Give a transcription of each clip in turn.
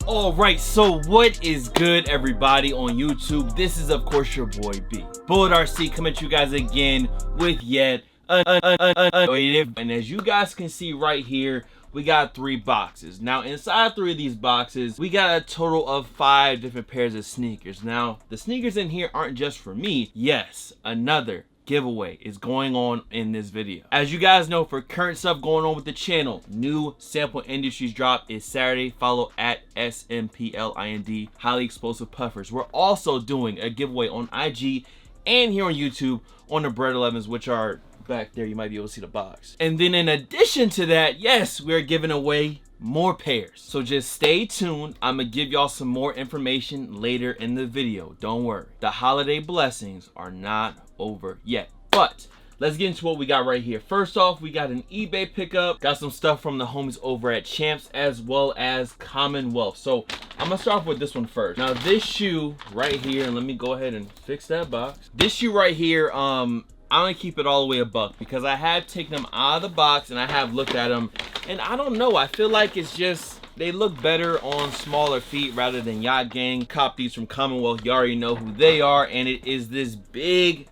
Alright, so what is good, everybody on YouTube? This is of course your boy B. Bullet RC coming at you guys again with yet and as you guys can see right here, we got 3 boxes. Now inside 3 of these boxes, we got a total of 5 different pairs of sneakers. Now the sneakers in here aren't just for me. Yes, another giveaway is going on in this video. As you guys know, for current stuff going on with the channel, new Sample Industries drop is Saturday. Follow at SMPLIND, Highly Explosive Puffers. We're also doing a giveaway on IG and here on YouTube on the Bread 11s, which are back there. You might be able to see the box. And then in addition to that, yes, we're giving away more pairs. So just stay tuned. I'm gonna give y'all some more information later in the video. Don't worry. The holiday blessings are not over yet. But let's get into what we got right here. First off, we got an eBay pickup. Got some stuff from the homies over at Champs as well as Commonwealth. So I'm gonna start off with this one first. Now this shoe right here, and let me go ahead and fix that box. This shoe right here, I'm gonna keep it all the way $1 because I have taken them out of the box and I have looked at them, and I don't know, I feel like it's just they look better on smaller feet rather than Yacht Gang. Cop these from Commonwealth. You already know who they are, and it is this big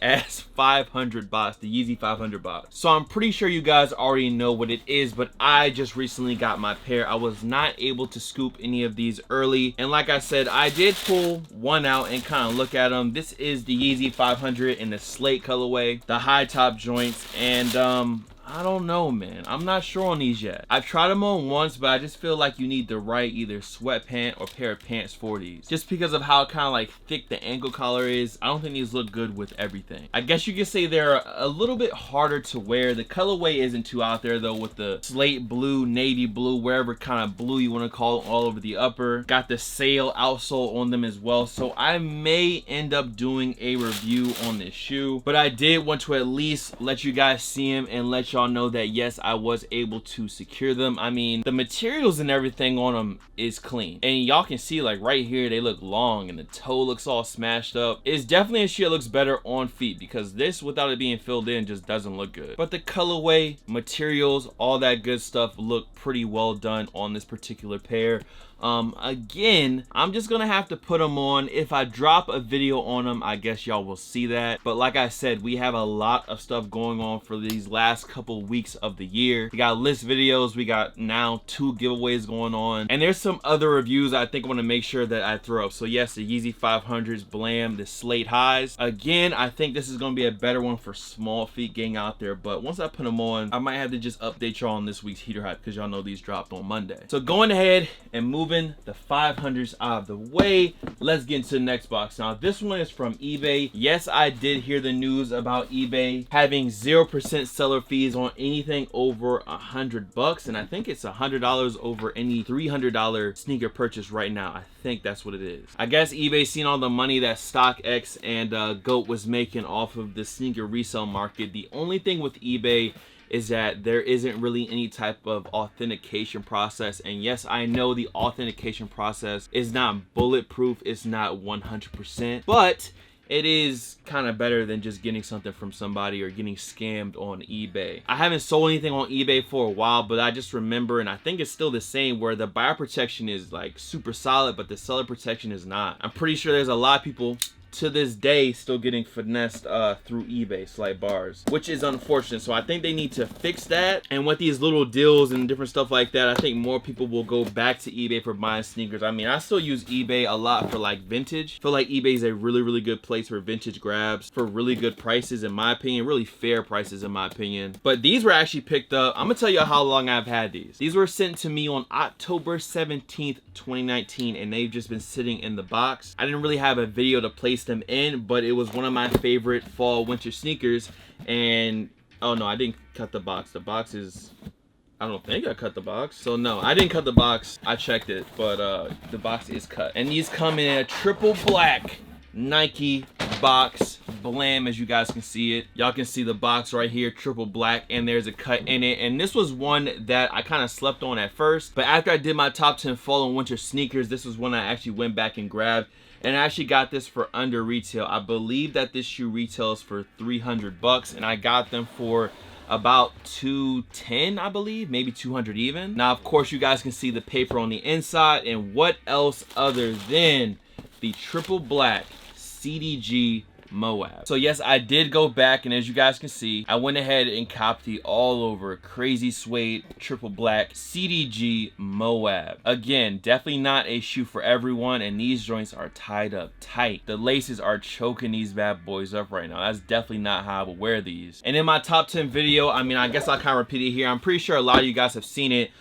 ass 500 box, the Yeezy 500 box. So I'm pretty sure you guys already know what it is, but I just recently got my pair. I was not able to scoop any of these early, and like I said, I did pull one out and kind of look at them. This is the Yeezy 500 in the slate colorway, the high top joints, and I don't know, man. I'm not sure on these yet. I've tried them on once, but I just feel like you need the right either sweatpant or pair of pants for these. Just because of how kind of like thick the ankle collar is, I don't think these look good with everything. I guess you could say they're a little bit harder to wear. The colorway isn't too out there though, with the slate blue, navy blue, wherever kind of blue you want to call it, all over the upper. Got the sail outsole on them as well. So I may end up doing a review on this shoe, but I did want to at least let you guys see them and let y'all know that yes, I was able to secure them. I mean, the materials and everything on them is clean, and y'all can see like right here they look long and the toe looks all smashed up. It's definitely a shoe that looks better on feet because this without it being filled in just doesn't look good. But the colorway, materials, all that good stuff look pretty well done on this particular pair. Again, I'm just gonna have to put them on. If I drop a video on them, I guess y'all will see that. But like I said, we have a lot of stuff going on for these last couple weeks of the year. We got list videos, we got now 2 giveaways going on, and there's some other reviews I think I want to make sure that I throw up. So yes, the Yeezy 500s Blam, the slate highs. Again, I think this is gonna be a better one for small feet getting out there, but once I put them on, I might have to just update y'all on this week's heater hype because y'all know these dropped on Monday. So going ahead and moving the 500s out of the way, let's get into the next box. Now this one is from eBay. Yes, I did hear the news about eBay having 0% seller fees on anything over $100, and I think it's $100 over any $300 sneaker purchase right now. I think that's what it is. I guess eBay seen all the money that StockX and GOAT was making off of the sneaker resale market. The only thing with eBay is that there isn't really any type of authentication process, and yes, I know the authentication process is not bulletproof, it's not 100%, but it is kind of better than just getting something from somebody or getting scammed on eBay. I haven't sold anything on eBay for a while, but I just remember, and I think it's still the same, where the buyer protection is like super solid, but the seller protection is not. I'm pretty sure there's a lot of people to this day still getting finessed through eBay, slight bars, which is unfortunate. So I think they need to fix that, and with these little deals and different stuff like that, I think more people will go back to eBay for buying sneakers. I mean, I still use eBay a lot for like vintage. I feel like eBay is a really good place for vintage grabs for really good prices, in my opinion, really fair prices in my opinion. But these were actually picked up. I'm gonna tell you how long I've had these. These were sent to me on October 17th 2019, and they've just been sitting in the box. I didn't really have a video to place them in, but it was one of my favorite fall winter sneakers. And oh no, I didn't cut the box. The box is, I don't think I cut the box. So no, I didn't cut the box. I checked it, but the box is cut. And these come in a triple black Nike box Blam, as you guys can see it. Y'all can see the box right here, triple black, and there's a cut in it. And this was one that I kind of slept on at first, but after I did my top 10 fall and winter sneakers, this was one I actually went back and grabbed. And I actually got this for under retail. I believe that this shoe retails for $300, and I got them for about 210, I believe, maybe 200 even. Now, of course, you guys can see the paper on the inside, and what else other than the triple black CDG Moab. So yes, I did go back, and as you guys can see, I went ahead and copped the all over crazy suede triple black CDG Moab. Again, definitely not a shoe for everyone, and these joints are tied up tight. The laces are choking these bad boys up right now. That's definitely not how I would wear these. And in my top 10 video, I mean, I guess I'll kind of repeat it here. I'm pretty sure a lot of you guys have seen it.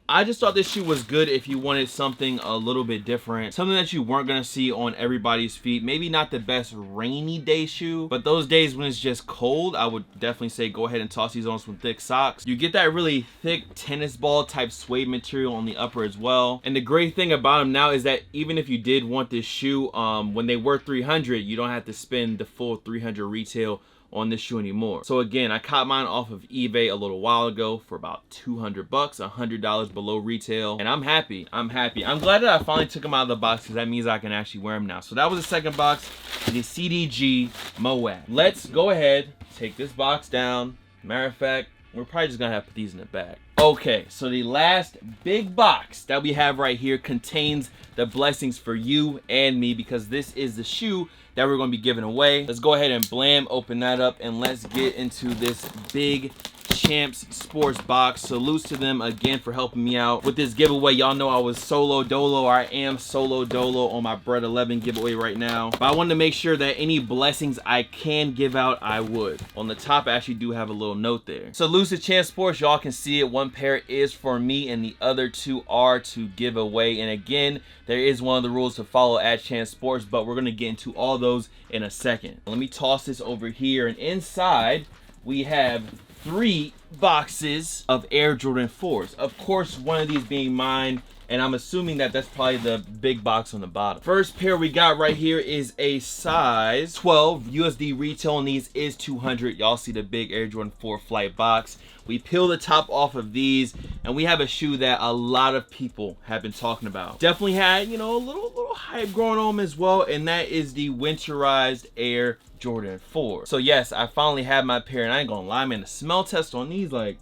I just thought this shoe was good if you wanted something a little bit different, something that you weren't gonna see on everybody's feet. Maybe not the best rainy day shoe, but those days when it's just cold, I would definitely say go ahead and toss these on some thick socks. You get that really thick tennis ball type suede material on the upper as well. And the great thing about them now is that even if you did want this shoe, when they were $300, you don't have to spend the full $300 retail on this shoe anymore. So again, I caught mine off of eBay a little while ago for about 200 bucks, $100 below retail, and I'm happy. I'm glad that I finally took them out of the box, because that means I can actually wear them now. So that was the second box, the CDG Moab. Let's go ahead, take this box down. Matter of fact, we're probably just gonna have to put these in the bag. Okay, so the last big box that we have right here contains the blessings for you and me, because this is the shoe that we're going to be giving away. Let's go ahead and blam, open that up, and let's get into this big Champs Sports box. Salutes to them again for helping me out with this giveaway. Y'all know I was solo dolo. I am solo dolo on my Bread 11 giveaway right now, but I wanted to make sure that any blessings I can give out, I would. On the top, I actually do have a little note there. Salutes to Champs Sports. Y'all can see it. One pair is for me and the other two are to give away. And again, there is one of the rules to follow at Champs Sports, but we're going to get into all those in a second. Let me toss this over here, and inside we have 3 boxes of Air Jordan 4s. Of course, one of these being mine, and I'm assuming that that's probably the big box on the bottom. First pair we got right here is a size 12. USD retail on these is $200. Y'all see the big Air Jordan 4 flight box. We peel the top off of these, and we have a shoe that a lot of people have been talking about. Definitely had, you know, a little hype growing on them as well, and that is the winterized Air Jordan 4. So yes, I finally have my pair, and I ain't gonna lie, man, the smell test on these, like,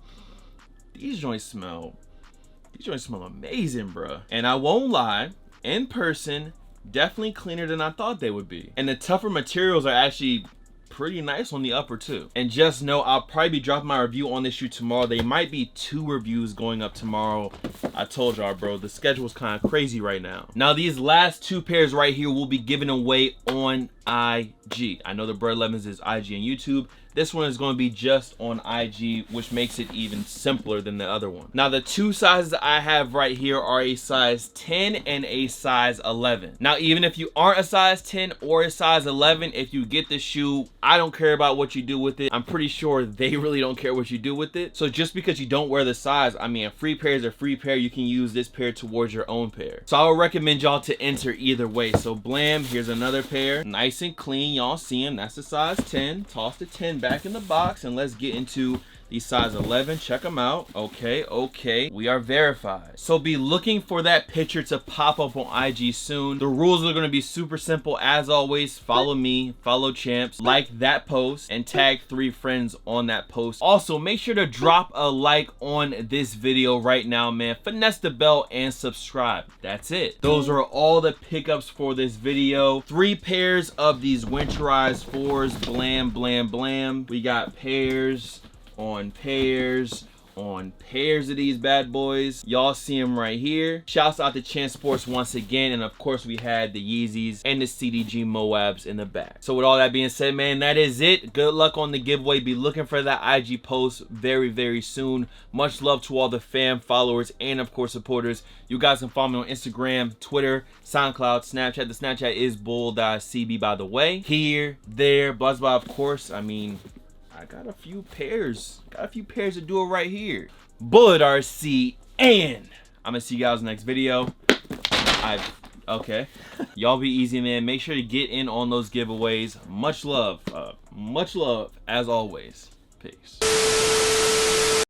these joints smell amazing, bruh. And I won't lie, in person, definitely cleaner than I thought they would be. And the tougher materials are actually pretty nice on the upper too. And just know I'll probably be dropping my review on this shoe tomorrow. There might be 2 reviews going up tomorrow. I told y'all, bro, the schedule is kind of crazy right now. Now these last 2 pairs right here will be given away on IG. I know the Bread 11s is IG and YouTube. This one is going to be just on IG, which makes it even simpler than the other one. Now the 2 sizes I have right here are a size 10 and a size 11. Now even if you aren't a size 10 or a size 11, if you get the shoe, I don't care about what you do with it. I'm pretty sure they really don't care what you do with it. So just because you don't wear the size, I mean, a free pair is a free pair. You can use this pair towards your own pair. So I would recommend y'all to enter either way. So blam, here's another pair, nice and clean. Y'all see them. That's the size 10. Toss the 10 back in the box, and let's get into the size 11. Check them out. Okay, we are verified. So be looking for that picture to pop up on IG soon. The rules are going to be super simple as always. Follow me, follow Champs, like that post, and tag 3 friends on that post. Also, make sure to drop a like on this video right now, man. Finesse the bell and subscribe. That's it. Those are all the pickups for this video. 3 pairs of these winterized 4s. Blam, blam, blam. We got pairs on pairs on pairs of these bad boys. Y'all see them right here. Shouts out to Champs Sports once again, and of course we had the Yeezys and the CDG Moabs in the back. So with all that being said, man, that is it. Good luck on the giveaway. Be looking for that IG post very soon. Much love to all the fam, followers, and of course supporters. You guys can follow me on Instagram, Twitter, SoundCloud, Snapchat. The Snapchat is bull.cb, by the way. Here, there, blah blah. Of course, I mean, I got a few pairs. To do it right here. Bullet RC, and I'm gonna see you guys in the next video. Okay. Y'all be easy, man. Make sure to get in on those giveaways. Much love as always. Peace.